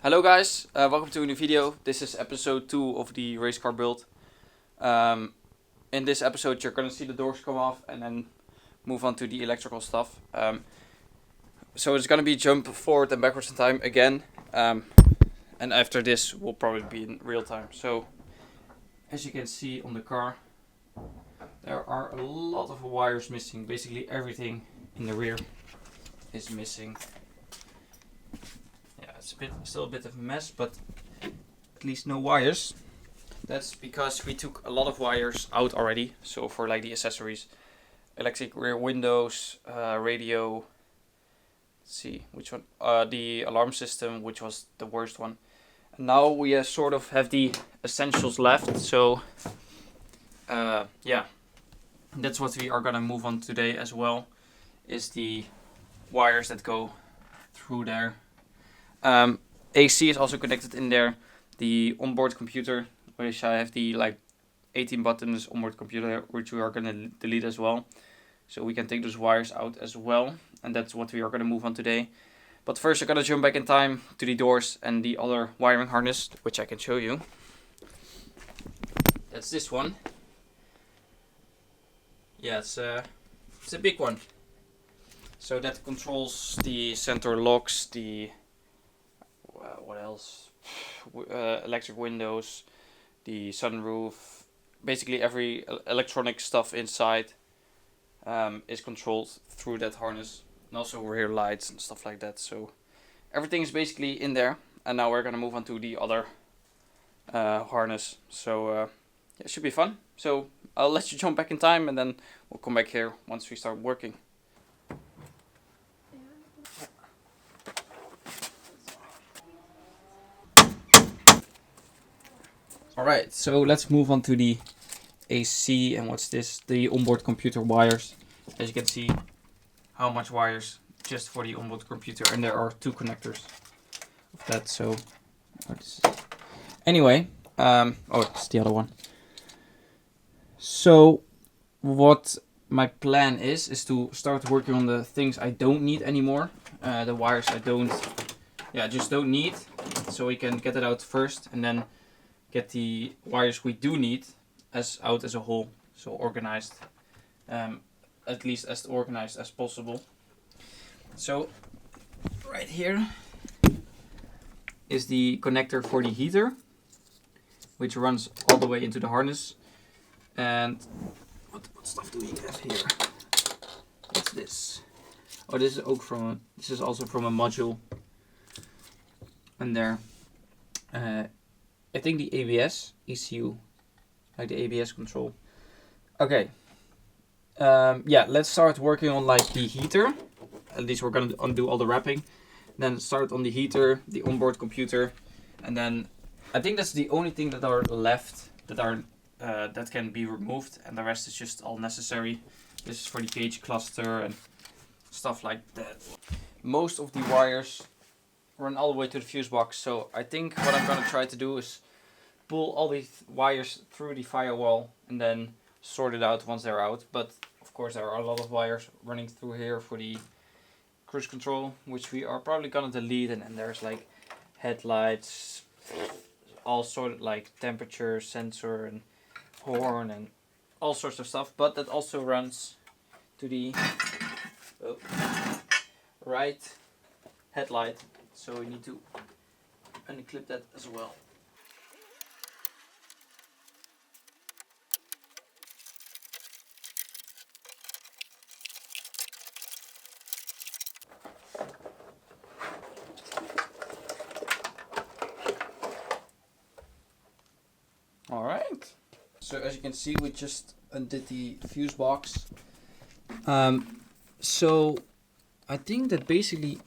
Hello guys, welcome to a new video. This is episode 2 of the race car build. In this episode you're going to see the doors come off and then move on to the electrical stuff. So it's going to be jump forward and backwards in time again. And after this will probably be in real time. So as you can see on the car, there are a lot of wires missing. Basically everything in the rear is missing. It's still a bit of a mess, but at least no wires. That's because we took a lot of wires out already. So for like the accessories, electric rear windows, radio. Let's see which one. The alarm system, which was the worst one. And now we sort of have the essentials left. So yeah, that's what we are gonna move on today as well. Is the wires that go through there. AC is also connected in there. The onboard computer, which I have the like 18 buttons onboard computer, which we are going to delete as well. So we can take those wires out as well. And that's what we are going to move on today. But first I'm going to jump back in time to the doors and the other wiring harness, which I can show you. That's this one. Yeah, it's a big one. So that controls the center locks, the what else? Electric windows, the sunroof, basically every electronic stuff inside is controlled through that harness, and also rear lights and stuff like that. So everything is basically in there, and now we're gonna move on to the other harness. So yeah, it should be fun. So I'll let you jump back in time, and then we'll come back here once we start working. Alright, so let's move on to the AC and what's this? The onboard computer wires. As you can see, how much wires just for the onboard computer, and there are 2 connectors of that. So anyway, oh, it's the other one. So what my plan is to start working on the things I don't need anymore. The wires I just don't need. So we can get it out first, and then get the wires we do need out as a whole, so organized, at least as organized as possible. So right here is the connector for the heater, which runs all the way into the harness. And what stuff do we have here? What's this? Oh, this is also from a module. And there. I think the ABS ECU, like the ABS control. Okay. Yeah, let's start working on like the heater. At least we're gonna undo all the wrapping. Then start on the heater, the onboard computer, and then I think that's the only thing that are left that can be removed, and the rest is just all necessary. This is for the gauge cluster and stuff like that. Most of the wires run all the way to the fuse box, so I think what I'm gonna try to do is pull all these wires through the firewall and then sort it out once they're out. But of course there are a lot of wires running through here for the cruise control, which we are probably gonna delete, and then there's like headlights, all sort of like temperature sensor and horn and all sorts of stuff. But that also runs to the right headlight. So we need to unclip that as well. Alright. So as you can see, we just undid the fuse box. So I think that basically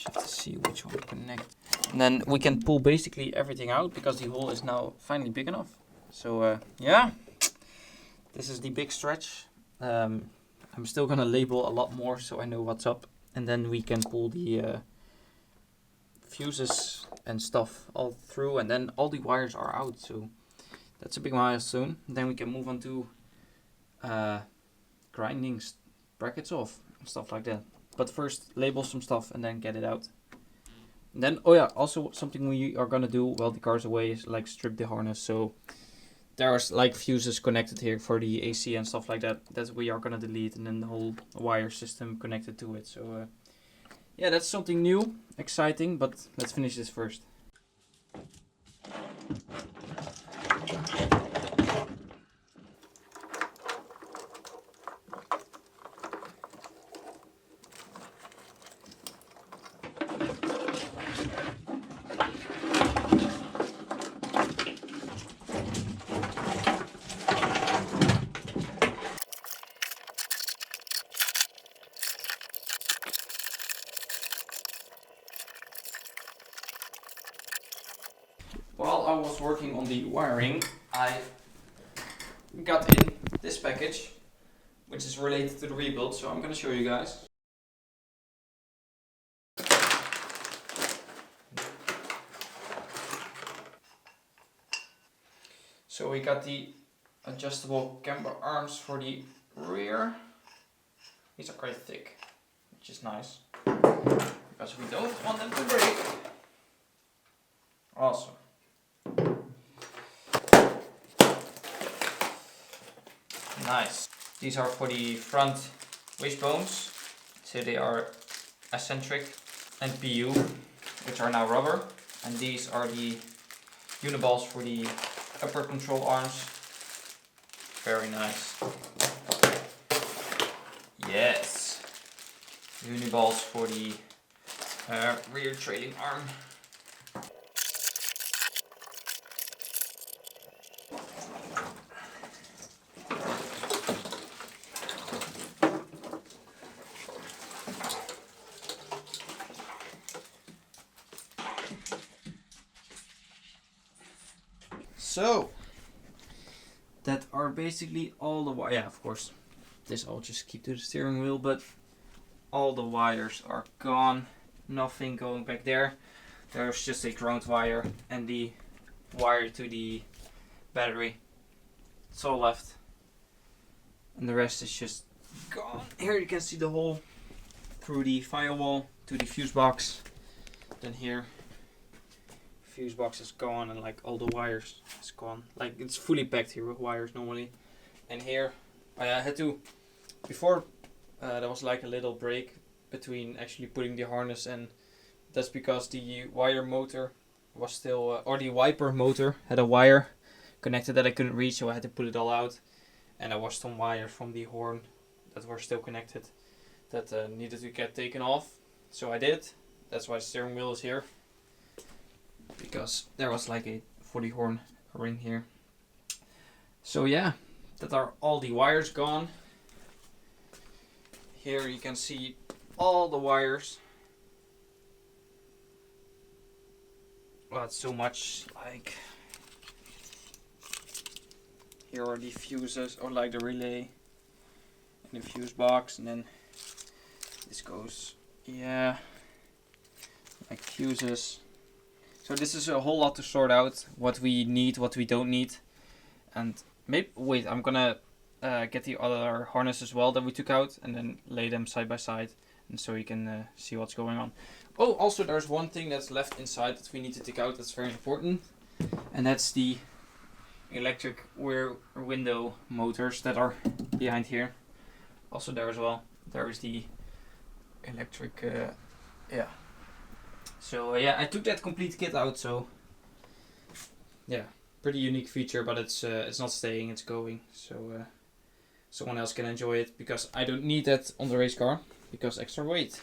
have to see which one to connect. And then we can pull basically everything out because the hole is now finally big enough. So yeah, this is the big stretch. I'm still gonna label a lot more so I know what's up, and then we can pull the fuses and stuff all through, and then all the wires are out. So that's a big milestone. Then we can move on to grinding brackets off and stuff like that. But first label some stuff and then get it out. And then, oh yeah, also something we are gonna do while the car's away is like strip the harness. So there's like fuses connected here for the AC and stuff like that that we are gonna delete, and then the whole wire system connected to it. So yeah, that's something new, exciting, but let's finish this first. While I was working on the wiring, I got in this package, which is related to the rebuild, so I'm going to show you guys. So we got the adjustable camber arms for the rear. These are quite thick, which is nice, because we don't want them to break. Awesome. Nice. These are for the front wishbones, so they are eccentric and PU, which are now rubber, and these are the uniballs for the upper control arms. Very nice. Yes. Uniballs for the rear trailing arm. So that are basically all the wires. Yeah, of course, this I'll just keep to the steering wheel, but all the wires are gone. Nothing going back there. There's just a ground wire and the wire to the battery. It's all left, and the rest is just gone. Here you can see the hole through the firewall to the fuse box. Then here, fuse box is gone, and like all the wires is gone. Like it's fully packed here with wires normally. And here I had to, before there was like a little break between actually putting the harness, and that's because the wire motor was still, or the wiper motor had a wire connected that I couldn't reach, so I had to put it all out. And there was some wires from the horn that were still connected that needed to get taken off. So I did. That's why the steering wheel is here, because there was like a 40 horn ring here. So yeah, that are all the wires gone. Here you can see all the wires. Well, it's so much. Like here are the fuses, or like the relay and the fuse box, and then this goes, yeah, like fuses. So this is a whole lot to sort out, what we need, what we don't need. And maybe, wait, I'm gonna get the other harness as well that we took out, and then lay them side by side, and so you can see what's going on. Oh, also there's one thing that's left inside that we need to take out that's very important, and that's the electric rear window motors that are behind here. Also there as well, there is the electric, yeah. So yeah, I took that complete kit out, so yeah, pretty unique feature, but it's not staying, it's going, so someone else can enjoy it, because I don't need that on the race car, because extra weight.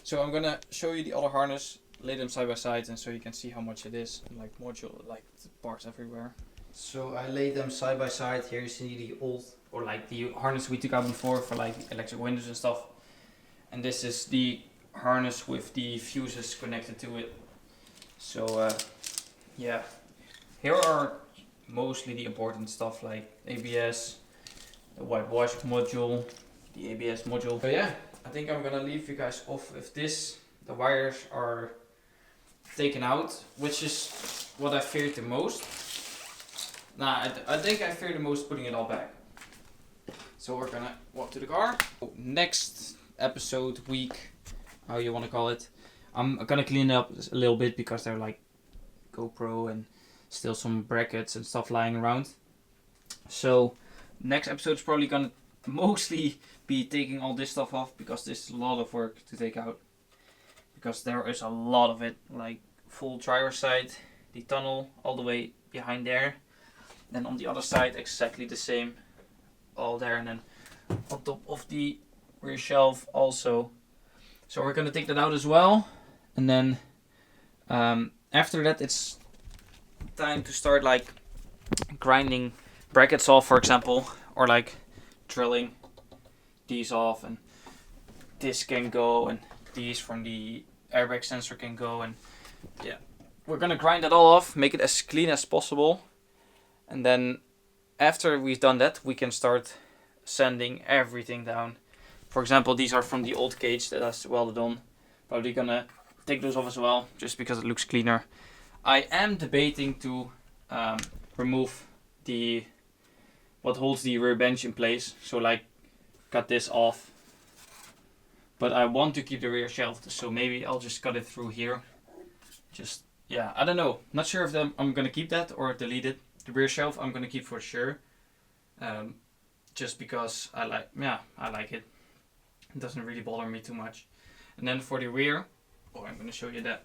So I'm gonna show you the other harness, lay them side by side, and so you can see how much it is, like module, like parts everywhere. So I laid them side by side. Here you see the old, or like the harness we took out before for like electric windows and stuff, and this is the harness with the fuses connected to it. So yeah, here are mostly the important stuff, like ABS, the white wash module, the ABS module. So yeah, I think I'm gonna leave you guys off with this. The wires are taken out, which is what I feared the most. Nah, I think I fear the most putting it all back. So we're gonna walk to the car. Next episode, week, how you want to call it, I'm gonna clean it up a little bit because they're like GoPro and still some brackets and stuff lying around. So next episode's probably gonna mostly be taking all this stuff off, because this is a lot of work to take out, because there is a lot of it, like full driver side, the tunnel all the way behind there, then on the other side exactly the same, all there, and then on top of the rear shelf also. So we're gonna take that out as well, and then after that it's time to start like grinding brackets off, for example, or like drilling these off, and this can go, and these from the airbag sensor can go, and yeah, we're gonna grind that all off, make it as clean as possible, and then after we've done that we can start sanding everything down. For example, these are from the old cage that is welded on. Probably gonna take those off as well, just because it looks cleaner. I am debating to remove the what holds the rear bench in place, so like cut this off. But I want to keep the rear shelf, so maybe I'll just cut it through here. Just, yeah, I don't know. Not sure if I'm gonna keep that or delete it. The rear shelf I'm gonna keep for sure. Just because I like it. It doesn't really bother me too much. And then for the rear, I'm gonna show you that.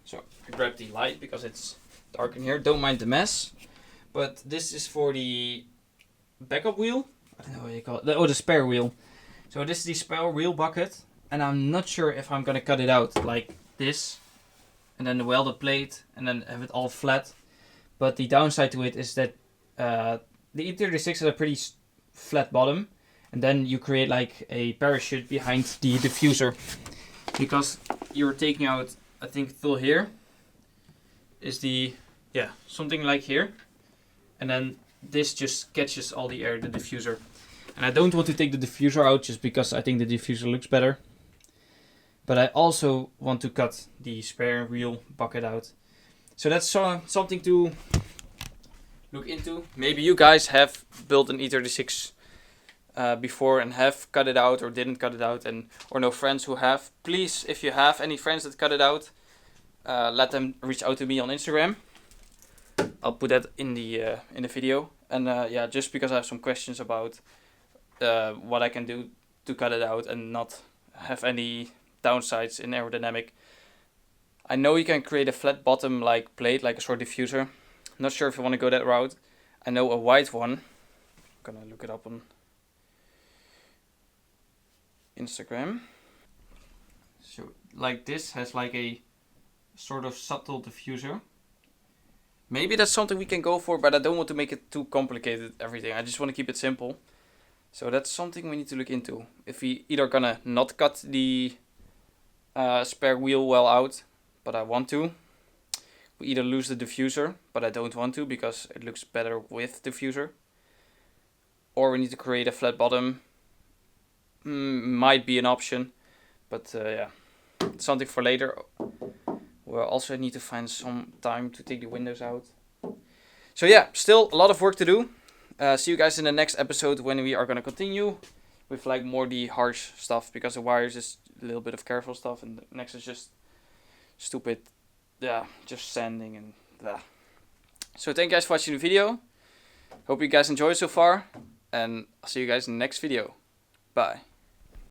So I grab the light because it's dark in here. Don't mind the mess. But this is for the backup wheel. I don't know what you call it. Oh, the spare wheel. So this is the spare wheel bucket, and I'm not sure if I'm gonna cut it out like this, and then the welded plate, and then have it all flat. But the downside to it is that the E36 has a pretty flat bottom, and then you create like a parachute behind the diffuser, because you're taking out, I think till here is the, yeah, something like here, and then this just catches all the air, the diffuser. And I don't want to take the diffuser out just because I think the diffuser looks better. But I also want to cut the spare wheel bucket out. So that's something to look into. Maybe you guys have built an E36 before and have cut it out or didn't cut it out, and or know friends who have. Please, if you have any friends that cut it out, let them reach out to me on Instagram. I'll put that in the video. And yeah, just because I have some questions about what I can do to cut it out and not have any downsides in aerodynamic. I know you can create a flat bottom like plate, like a short diffuser. Not sure if you want to go that route. I know a white one. I'm gonna look it up on Instagram. So like this has like a sort of subtle diffuser. Maybe that's something we can go for, but I don't want to make it too complicated, everything. I just want to keep it simple. So that's something we need to look into. If we either gonna not cut the spare wheel well out, but I want to. We either lose the diffuser, but I don't want to because it looks better with diffuser. Or we need to create a flat bottom. Might be an option, but yeah, something for later. We'll also need to find some time to take the windows out. So yeah, still a lot of work to do. See you guys in the next episode when we are going to continue with like more the harsh stuff, because the wires is a little bit of careful stuff and the next is just stupid, yeah, just sanding and blah. So thank you guys for watching the video. Hope you guys enjoyed so far, and I'll see you guys in the next video. Bye.